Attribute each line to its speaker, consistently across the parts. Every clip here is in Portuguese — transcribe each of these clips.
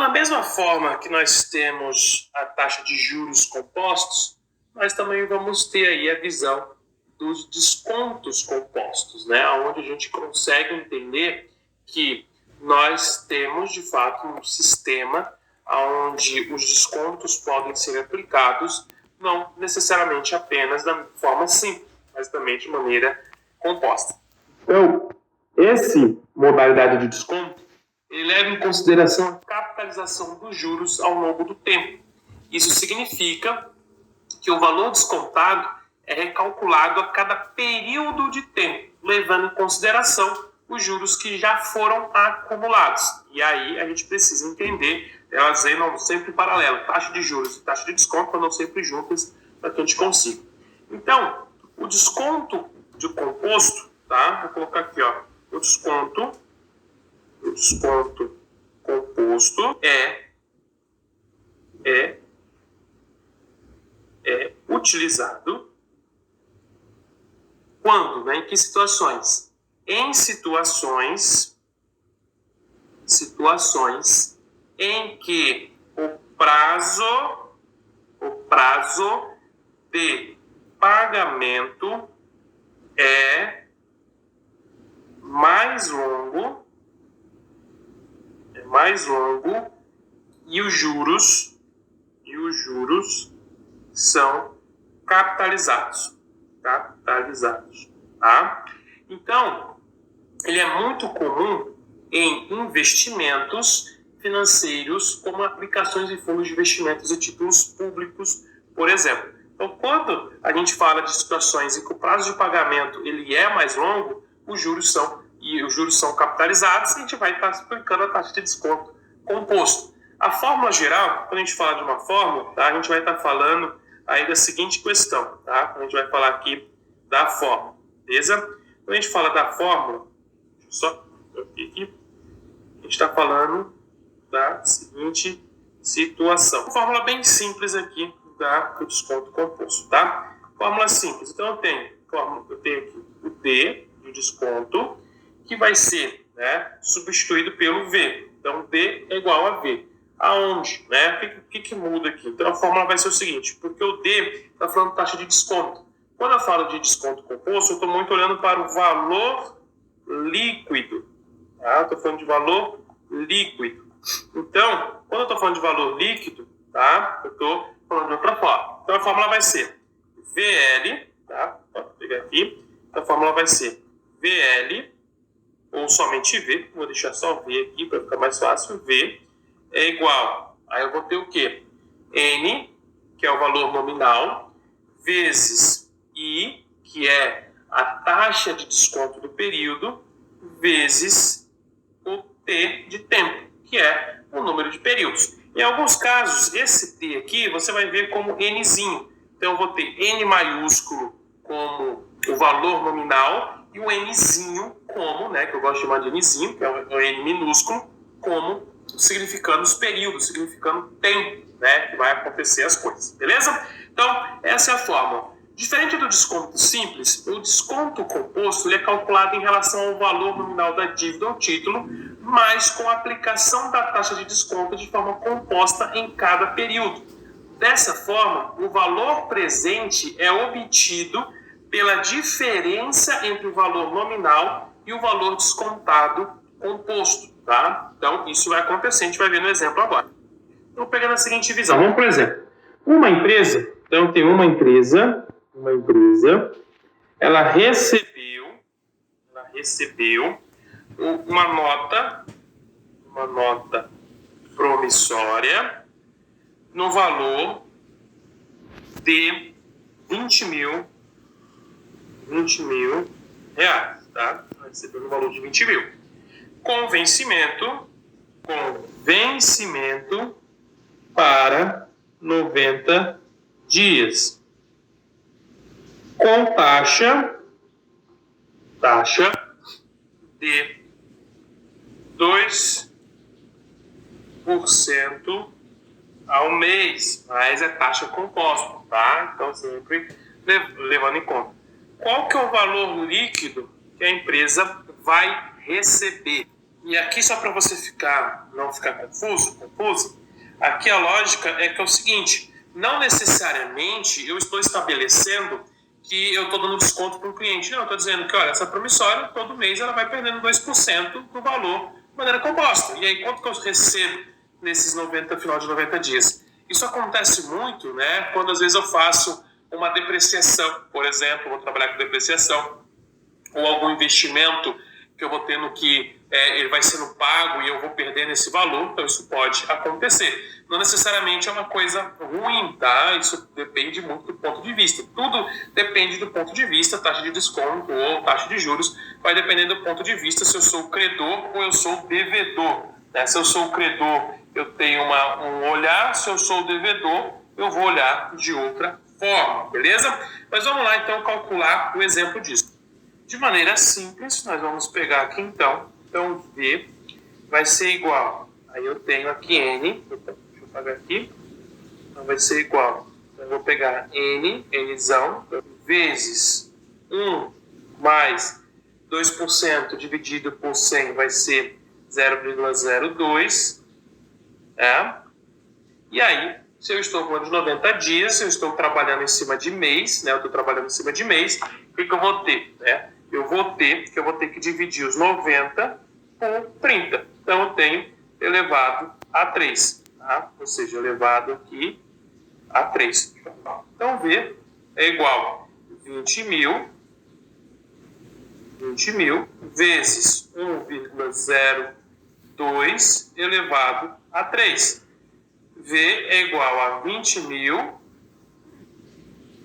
Speaker 1: da mesma forma que nós temos a taxa de juros compostos, nós também vamos ter aí a visão dos descontos compostos, né? Onde a gente consegue entender que nós temos, de fato, um sistema onde os descontos podem ser aplicados não necessariamente apenas da forma simples, mas também de maneira composta. Então, essa modalidade de desconto ele leva em consideração a capitalização dos juros ao longo do tempo. Isso significa que o valor descontado é recalculado a cada período de tempo, levando em consideração os juros que já foram acumulados. E aí a gente precisa entender, elas andam sempre em paralelo, taxa de juros e taxa de desconto andam sempre juntas para que a gente consiga. Então, o desconto de composto, tá? Vou colocar aqui, ó, o desconto composto é utilizado quando, né, em que situações? Em situações em que o prazo de pagamento é mais longo e os juros são capitalizados, tá? Então, ele é muito comum em investimentos financeiros, como aplicações de fundos de investimentos e títulos públicos, por exemplo. Então, quando a gente fala de situações em que o prazo de pagamento ele é mais longo, os juros são capitalizados e a gente vai estar aplicando a taxa de desconto composto. A fórmula geral, quando a gente fala de uma fórmula, tá, a gente vai estar falando aí da seguinte questão, tá? A gente vai falar aqui da fórmula, beleza? Quando a gente fala da fórmula, deixa eu só aqui, a gente está falando da seguinte situação. Uma fórmula bem simples aqui do desconto composto, tá? Fórmula simples. Então eu tenho aqui o D do desconto, que vai ser, né, substituído pelo V. Então D é igual a V. Aonde? Né? O que muda aqui? Então a fórmula vai ser o seguinte, porque o D está falando de taxa de desconto. Quando eu falo de desconto composto, eu estou muito olhando para o valor líquido. Tá? Estou falando de valor líquido. Então, quando eu estou falando de valor líquido, tá? Eu estou falando de outra forma. Então a fórmula vai ser VL, tá? Vou pegar aqui. Então a fórmula vai ser VL, ou somente V, vou deixar só V aqui para ficar mais fácil, V é igual, aí eu vou ter o quê? N, que é o valor nominal, vezes I, que é a taxa de desconto do período, vezes o T de tempo, que é o número de períodos. Em alguns casos, esse T aqui, você vai ver como Nzinho. Então, eu vou ter N maiúsculo como o valor nominal e o Nzinho como, né, que eu gosto de chamar de Nzinho, que é o N minúsculo, como significando os períodos, significando tempo, né, que vai acontecer as coisas, beleza? Então, essa é a fórmula. Diferente do desconto simples, o desconto composto ele é calculado em relação ao valor nominal da dívida ou título, mas com a aplicação da taxa de desconto de forma composta em cada período. Dessa forma, o valor presente é obtido pela diferença entre o valor nominal e o valor descontado composto, tá? Então, isso vai acontecer, a gente vai ver no exemplo agora. Então, pegando a seguinte visão, vamos por exemplo, uma empresa, então tem uma empresa, ela recebeu uma nota promissória no valor de 20 mil reais, tá? Recebeu no valor de 20 mil. Com vencimento para 90 dias. Com taxa de 2% ao mês, mas é taxa composta, tá? Então, sempre levando em conta. Qual que é o valor líquido que a empresa vai receber? E aqui, só para você não ficar confuso, aqui a lógica é que é o seguinte: não necessariamente eu estou estabelecendo que eu estou dando desconto para o cliente. Não, eu estou dizendo que, olha, essa promissória, todo mês, ela vai perdendo 2% do valor de maneira composta. E aí, quanto que eu recebo nesses final de 90 dias? Isso acontece muito, né, quando às vezes eu faço uma depreciação, por exemplo, vou trabalhar com depreciação, ou algum investimento que eu vou tendo que ele vai sendo pago e eu vou perdendo esse valor, então isso pode acontecer. Não necessariamente é uma coisa ruim, tá? Isso depende muito do ponto de vista. Tudo depende do ponto de vista, taxa de desconto ou taxa de juros, vai depender do ponto de vista se eu sou credor ou eu sou devedor. Né? Se eu sou o credor, eu tenho um olhar, se eu sou o devedor, eu vou olhar de outra forma, beleza? Mas vamos lá então calcular o exemplo disso. De maneira simples, nós vamos pegar aqui então V vai ser igual, aí eu tenho aqui N, deixa eu pagar aqui, então vai ser igual, então eu vou pegar Nzão, vezes 1 mais 2% dividido por 100 vai ser 0,02, e aí, se eu estou falando de 90 dias, se eu estou trabalhando em cima de mês, né, eu estou trabalhando em cima de mês, o que eu vou ter, né? Eu vou ter que dividir os 90 por 30. Então, eu tenho elevado a 3. Tá? Ou seja, elevado aqui a 3. Então, V é igual a 20 mil vezes 1,02 elevado a 3. V é igual a 20 mil,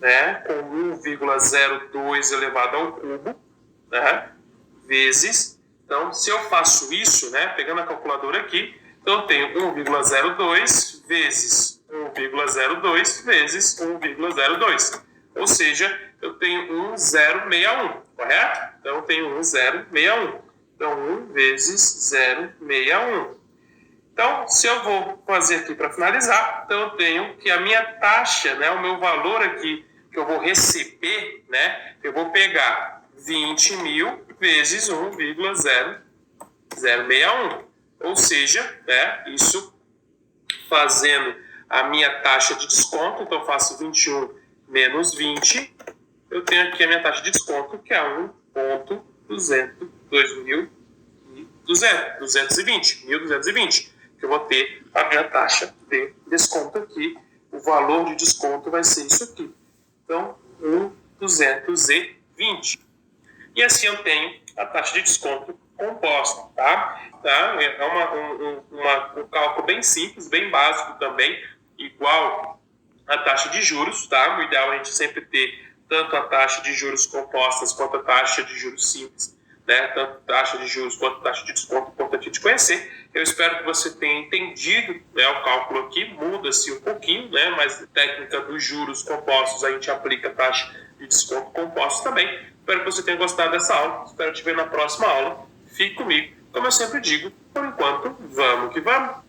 Speaker 1: né, com 1,02 elevado ao cubo, né, vezes, então, se eu faço isso, né, pegando a calculadora aqui, então eu tenho 1,02 vezes 1,02 vezes 1,02. Ou seja, eu tenho 1,061, correto? Então, eu tenho 1,061. Então, 1 vezes 0,61. Então, se eu vou fazer aqui para finalizar, então eu tenho que a minha taxa, né, o meu valor aqui que eu vou receber, né, eu vou pegar 20 mil vezes 1,061. Ou seja, né, isso fazendo a minha taxa de desconto, então eu faço 21 menos 20, eu tenho aqui a minha taxa de desconto, que é 1,220, que eu vou ter a minha taxa de desconto aqui. O valor de desconto vai ser isso aqui. Então, 1,220. E assim eu tenho a taxa de desconto composta, tá? É um cálculo bem simples, bem básico também, igual a taxa de juros, tá? O ideal é a gente sempre ter tanto a taxa de juros compostas quanto a taxa de juros simples, né? Tanto taxa de juros quanto taxa de desconto, importante a gente conhecer. Eu espero que você tenha entendido, né, o cálculo aqui, muda-se um pouquinho, né? Mas a técnica dos juros compostos a gente aplica a taxa de desconto compostos também. Espero que você tenha gostado dessa aula. Espero te ver na próxima aula. Fique comigo. Como eu sempre digo, por enquanto, vamos que vamos.